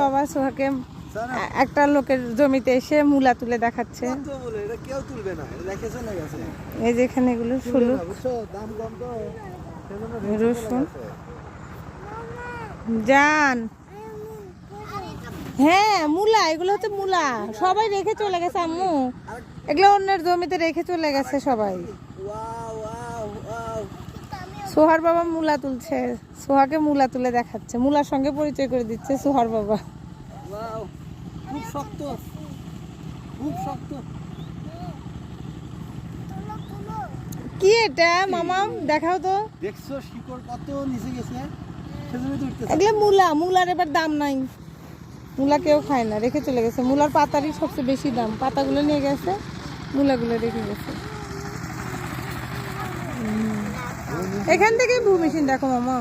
বাবা সোহাকে একটা লোকের জমিতে এসে মূলা তুলে দেখাচ্ছে। এই যে এখানে এগুলো রসুন জান। হ্যাঁ মূলা, এগুলো হচ্ছে মূলা, সবাই রেখে চলে গেছে আম্মু, এগুলো অন্যের জমিতে রেখে চলে গেছে সবাই। সোহার বাবা মূলা তুলছে, সোহাকে মূলা তুলে দেখাচ্ছে, মূলার সঙ্গে পরিচয় করে দিচ্ছে সোহার বাবা। খুব শক্ত, খুব শক্ত। কি এটা মামা দেখাও তো। দেখছো শিকড় কত নিচে গেছে, সেজন্য তো উঠতেছে। এগুলো মূলা, মূলার এবার দাম নাই, মূলা কেউ খায় না, রেখে চলে গেছে। মূলার পাতারই সবচেয়ে বেশি দাম, পাতাগুলো নিয়ে গেছে, মূলাগুলো রেখে গেছে। এখান থেকে ভূমিহীন দেখো মামা।